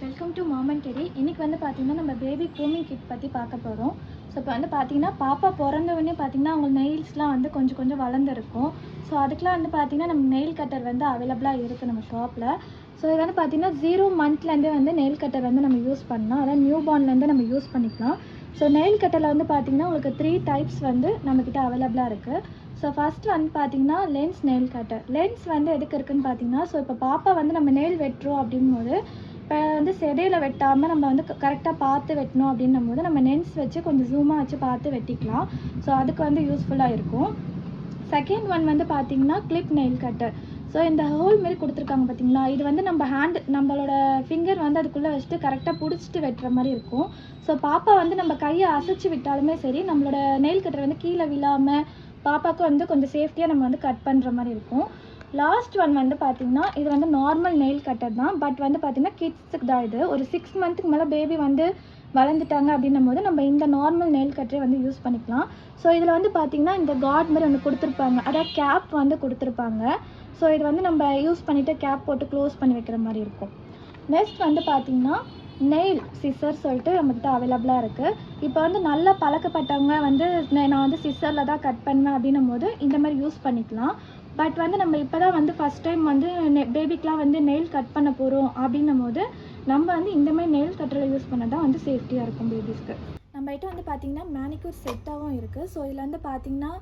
Welcome to mom and teddy. இன்றைக்கி வந்து பார்த்திங்கன்னா நம்ம பேபி க்ரூமிங் கிட் பற்றி பார்க்க போகிறோம். ஸோ இப்போ வந்து பார்த்திங்கன்னா பாப்பா பிறந்தவொடனே பார்த்திங்கன்னா அவங்க நெயில்ஸ்லாம் வந்து கொஞ்சம் வளர்ந்துருக்கும். ஸோ அதுக்கெலாம் வந்து பார்த்திங்கன்னா நம்ம நெயில் கட்டர் வந்து அவைலபிளாக இருக்குது நம்ம ஷாப்பில். ஸோ இது வந்து பார்த்திங்கன்னா 0 மந்த்லேருந்தே வந்து நெயில் கட்டர் வந்து நம்ம யூஸ் பண்ணலாம். அதாவது நியூ பார்ன்லேருந்து நம்ம யூஸ் பண்ணிக்கலாம். ஸோ நெயில் கட்டரில் வந்து பார்த்திங்கன்னா உங்களுக்கு 3 டைப்ஸ் வந்து நம்மக்கிட்ட அவைலபிளாக இருக்குது. ஸோ ஃபஸ்ட்டு வந்து பார்த்திங்கன்னா லென்ஸ் நெயில் கட்டர். லென்ஸ் வந்து எதுக்கு இருக்குதுன்னு பார்த்திங்கன்னா, ஸோ இப்போ பாப்பா வந்து நம்ம நெயில் வெட்டுறோம் அப்படிங்கும்போது இப்போ வந்து செடையில் வெட்டாமல் நம்ம வந்து கரெக்டாக பார்த்து வெட்டணும் அப்படின்னும் போது நம்ம லென்ஸ் வச்சு கொஞ்சம் ஜூமாக வச்சு பார்த்து வெட்டிக்கலாம். ஸோ அதுக்கு வந்து யூஸ்ஃபுல்லாக இருக்கும். செகண்ட் ஒன் வந்து பார்த்திங்கன்னா கிளிப் நெயில் கட்டர். ஸோ இந்த ஹோல் மாரி கொடுத்துருக்காங்க பார்த்திங்களா, இது வந்து நம்மளோட ஃபிங்கர் வந்து அதுக்குள்ளே வச்சுட்டு கரெக்டாக பிடிச்சிட்டு வெட்டுற மாதிரி இருக்கும். ஸோ பாப்பா வந்து நம்ம கையை அசைச்சு விட்டாலுமே சரி, நம்மளோட நெயில் கட்டர் வந்து கீழே விழாமல் பாப்பாவுக்கு வந்து கொஞ்சம் சேஃப்டியாக நம்ம வந்து கட் பண்ணுற மாதிரி இருக்கும். லாஸ்ட் ஒன் வந்து பார்த்திங்கன்னா இது வந்து நார்மல் நெயில் கட்டர் தான். பட் வந்து பார்த்திங்கன்னா கிட்ஸுக்கு தான் இது. ஒரு 6 மந்த்துக்கு மேலே பேபி வந்து வளர்ந்துட்டாங்க அப்படின்னும் போது நம்ம இந்த நார்மல் நெயில் கட்டரை வந்து யூஸ் பண்ணிக்கலாம். ஸோ இதில் வந்து பார்த்திங்கன்னா இந்த கார்ட் மாதிரி ஒன்று கொடுத்துருப்பாங்க, அதாவது கேப் வந்து கொடுத்துருப்பாங்க. ஸோ இது வந்து நம்ம யூஸ் பண்ணிவிட்டு கேப் போட்டு க்ளோஸ் பண்ணி வைக்கிற மாதிரி இருக்கும். நெக்ஸ்ட் வந்து பார்த்திங்கன்னா நெயில் சிசர் சொல்லிட்டு நம்மக்கிட்ட அவைலபிளாக இருக்குது. இப்போ வந்து நல்லா பழக்கப்பட்டவங்க வந்து நான் வந்து சிசரில் தான் கட் பண்ணேன் அப்படின்னும் போது இந்த மாதிரி யூஸ் பண்ணிக்கலாம். பட் வந்து நம்ம இப்போ தான் வந்து ஃபஸ்ட் டைம் வந்து பேபிக்கெலாம் வந்து நெயில் கட் பண்ண போகிறோம் அப்படின்னும் போது நம்ம வந்து இந்த மாதிரி நெயில் கட்டரில் யூஸ் பண்ண தான் வந்து சேஃப்டியாக இருக்கும் பேபிஸ்க்கு. நம்மகிட்ட வந்து பார்த்திங்கன்னா மேனிக்யூர் செட்டாகவும் இருக்குது. ஸோ இதில் வந்து பார்த்திங்கன்னா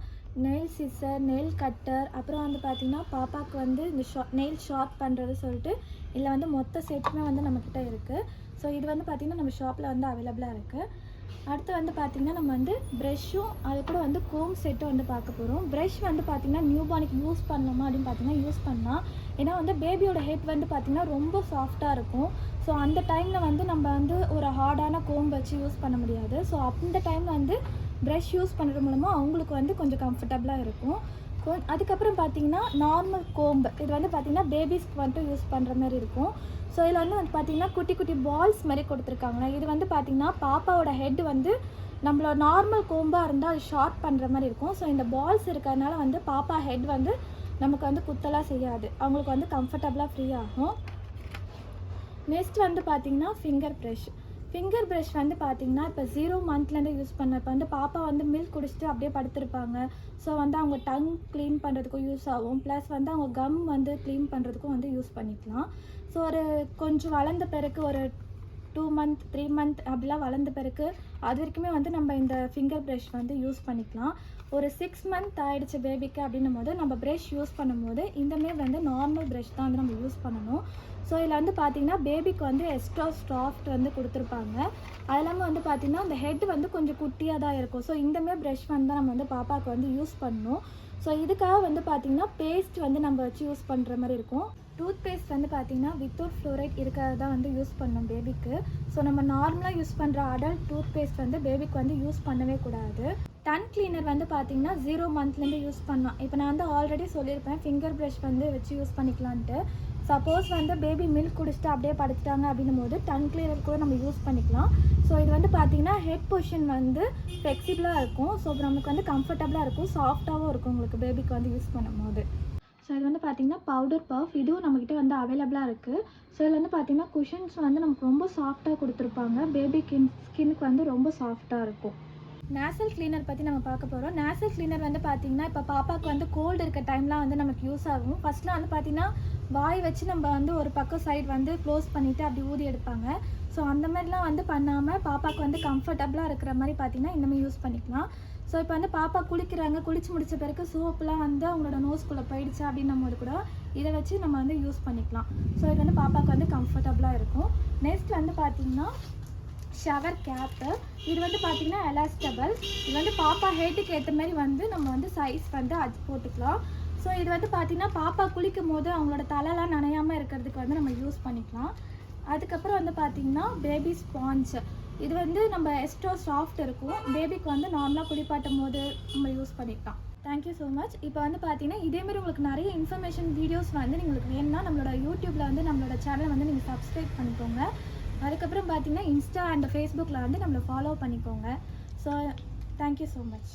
நெயில் சிசர், நெயில் கட்டர், அப்புறம் வந்து பார்த்திங்கன்னா பாப்பாவுக்கு வந்து இந்த நெயில் ஷார்ப் பண்ணுறது சொல்லிட்டு இதில் வந்து மொத்த செட்டுமே வந்து நம்மக்கிட்ட இருக்குது. ஸோ இது வந்து பார்த்திங்கன்னா நம்ம ஷாப்பில் வந்து அவைலபிளாக இருக்குது. அடுத்து வந்து பார்த்திங்கன்னா நம்ம வந்து ப்ரெஷ்ஷும் அது கூட வந்து கோம் செட்டும் வந்து பார்க்க போகிறோம். ப்ரெஷ் வந்து பார்த்திங்கன்னா நியூ பார்னுக்கு யூஸ் பண்ணலாமா அப்படின்னு பார்த்திங்கன்னா யூஸ் பண்ணலாம். ஏன்னா வந்து பேபியோட ஹெட் வந்து பார்த்திங்கன்னா ரொம்ப சாஃப்டாக இருக்கும். ஸோ அந்த டைமில் வந்து நம்ம வந்து ஒரு ஹார்டான கோம் வச்சு யூஸ் பண்ண முடியாது. ஸோ அந்த டைமில் வந்து ப்ரெஷ் யூஸ் பண்ணுறது மூலமாக அவங்களுக்கு வந்து கொஞ்சம் கம்ஃபர்டபுளாக இருக்கும். அதுக்கப்புறம் பார்த்திங்கன்னா நார்மல் கோம்பு, இது வந்து பார்த்திங்கன்னா பேபிஸ்க்கு வந்துட்டு யூஸ் பண்ணுற மாதிரி இருக்கும். ஸோ இதில் வந்து பார்த்திங்கன்னா குட்டி குட்டி பால்ஸ் மாதிரி கொடுத்துருக்காங்க. இது வந்து பார்த்திங்கன்னா பாப்பாவோட ஹெட் வந்து நம்மளோட நார்மல் கோம்பாக இருந்தால் அது ஷார்ப் பண்ணுற மாதிரி இருக்கும். ஸோ இந்த பால்ஸ் இருக்கிறதுனால வந்து பாப்பா ஹெட் வந்து நமக்கு வந்து குத்தலாம் செய்யாது, அவங்களுக்கு வந்து கம்ஃபர்டபுளாக ஃப்ரீ ஆகும். நெக்ஸ்ட் வந்து பார்த்திங்கன்னா ஃபிங்கர் ப்ரஷ் வந்து பார்த்திங்கன்னா இப்போ 0 மந்த்லேருந்து யூஸ் பண்ண, இப்போ வந்து பாப்பா வந்து மில்க் குடிச்சிட்டு அப்படியே படுத்திருப்பாங்க. ஸோ வந்து அவங்க டங் க்ளீன் பண்ணுறதுக்கும் யூஸ் ஆகும். ப்ளஸ் வந்து அவங்க கம் வந்து க்ளீன் பண்ணுறதுக்கும் வந்து யூஸ் பண்ணிக்கலாம். ஸோ ஒரு கொஞ்சம் வளர்ந்த பிறகு ஒரு 2 மந்த் 3 மந்த் அப்படிலாம் வளர்ந்த பிறகு அது வரைக்குமே வந்து நம்ம இந்த ஃபிங்கர் ப்ரஷ் வந்து யூஸ் பண்ணிக்கலாம். ஒரு 6 மந்த் ஆகிடுச்சு பேபிக்கு அப்படின்னும் போது நம்ம ப்ரஷ் யூஸ் பண்ணும்போது இந்தமாரி வந்து நார்மல் ப்ரஷ் தான் வந்து நம்ம யூஸ் பண்ணணும். ஸோ இதில் வந்து பார்த்திங்கன்னா பேபிக்கு வந்து எக்ஸ்ட்ரா சாஃப்ட் வந்து கொடுத்துருப்பாங்க. அது இல்லாமல் வந்து பார்த்திங்கன்னா அந்த ஹெட் வந்து கொஞ்சம் குட்டியாக தான் இருக்கும். ஸோ இந்தமாரி ப்ரஷ் வந்து தான் நம்ம வந்து பாப்பாவுக்கு வந்து யூஸ் பண்ணணும். ஸோ இதுக்காக வந்து பார்த்திங்கன்னா பேஸ்ட் வந்து நம்ம வச்சு யூஸ் பண்ணுற மாதிரி இருக்கும். டூத் பேஸ்ட் வந்து பார்த்திங்கன்னா வித்தவுட் ஃப்ளோரைட் இருக்கிறது தான் வந்து யூஸ் பண்ணணும் பேபிக்கு. ஸோ நம்ம நார்மலாக யூஸ் பண்ணுற அடல்ட் டூத் பேஸ்ட் வந்து பேபிக்கு வந்து யூஸ் பண்ணவே கூடாது. டங் கிளீனர் வந்து பார்த்திங்கன்னா 0 மந்த்லேருந்து யூஸ் பண்ணலாம். இப்போ நான் வந்து ஆல்ரெடி சொல்லியிருப்பேன் ஃபிங்கர் ப்ரஷ் வந்து வச்சு யூஸ் பண்ணிக்கலான்ட்டு. சப்போஸ் வந்து பேபி மில்க் குடிச்சிட்டு அப்படியே படுத்துட்டாங்க அப்படின்னும் போது டங் கிளீனர் கூட நம்ம யூஸ் பண்ணிக்கலாம். ஸோ இது வந்து பார்த்திங்கன்னா ஹெட் பொசிஷன் வந்து ஃப்ளெக்சிபிளாக இருக்கும். ஸோ நமக்கு வந்து கம்ஃபர்டபுளாக இருக்கும், சாஃப்டாகவும் இருக்கும் உங்களுக்கு பேபிக்கு வந்து யூஸ் பண்ணும்போது. ஸோ இது வந்து பார்த்திங்கன்னா பவுடர் பஃப், இதுவும் நம்மக்கிட்ட வந்து அவைலபிளாக இருக்குது. ஸோ இதில் வந்து பார்த்திங்கன்னா குஷன்ஸ் வந்து நமக்கு ரொம்ப சாஃப்டாக கொடுத்துருப்பாங்க. பேபி ஸ்கின்னுக்கு வந்து ரொம்ப சாஃப்டாக இருக்கும். நேசல் கிளீனர் பற்றி நம்ம பார்க்க போகிறோம். நேசல் கிளீனர் வந்து பார்த்திங்கன்னா இப்போ பாப்பாவுக்கு வந்து கோல்டு இருக்க டைம்லாம் வந்து நமக்கு யூஸ் ஆகும். ஃபஸ்ட்லாம் வந்து பார்த்திங்கன்னா வாய் வச்சு நம்ம வந்து ஒரு பக்கம் சைடு வந்து க்ளோஸ் பண்ணிவிட்டு அப்படி ஊதி எடுப்பாங்க. ஸோ அந்த மாதிரிலாம் வந்து பண்ணாமல் பாப்பாவுக்கு வந்து கம்ஃபர்டபுளாக இருக்கிற மாதிரி பார்த்திங்கன்னா இந்தமாதிரி யூஸ் பண்ணிக்கலாம். ஸோ இப்போ வந்து பாப்பா குளிக்கிறாங்க, குளிச்சு முடித்த பிறகு சோப்புலாம் வந்து அவங்களோட நோஸ்குள்ளே போயிடுச்சு அப்படின்னும் போது கூட இதை வச்சு நம்ம வந்து யூஸ் பண்ணிக்கலாம். ஸோ இது வந்து பாப்பாவுக்கு வந்து கம்ஃபர்டபுளாக இருக்கும். நெக்ஸ்ட் வந்து பார்த்திங்கன்னா ஷவர் கேப்பு. இது வந்து பார்த்திங்கன்னா எலாஸ்டபிள். இது வந்து பாப்பா ஹெட்டுக்கு ஏற்ற மாதிரி வந்து நம்ம வந்து சைஸ் வந்து அது போட்டுக்கலாம். ஸோ இது வந்து பார்த்திங்கன்னா பாப்பா குளிக்கும் போது அவங்களோட தலைலாம் நனையாமல் இருக்கிறதுக்கு வந்து நம்ம யூஸ் பண்ணிக்கலாம். அதுக்கப்புறம் வந்து பார்த்திங்கன்னா பேபி ஸ்பாஞ்ச். இது வந்து நம்ம எக்ஸ்ட்ரா சாஃப்ட் இருக்கும். பேபிக்கு வந்து நார்மலாக குளிப்பாட்டும் போது நம்ம யூஸ் பண்ணிக்கலாம். Thank you so much. இப்போ வந்து பார்த்திங்கன்னா இதேமாதிரி உங்களுக்கு நிறைய இன்ஃபர்மேஷன் வீடியோஸ் வந்து உங்களுக்கு வேணும்னா நம்மளோட யூடியூப்பில் வந்து நம்மளோட சேனலை வந்து நீங்கள் சப்ஸ்கிரைப் பண்ணிக்கோங்க. அதுக்கப்புறம் பார்த்திங்கன்னா இன்ஸ்டா அண்ட் ஃபேஸ்புக்கில் வந்து நம்மளை ஃபாலோ பண்ணிக்கோங்க. So thank you so much.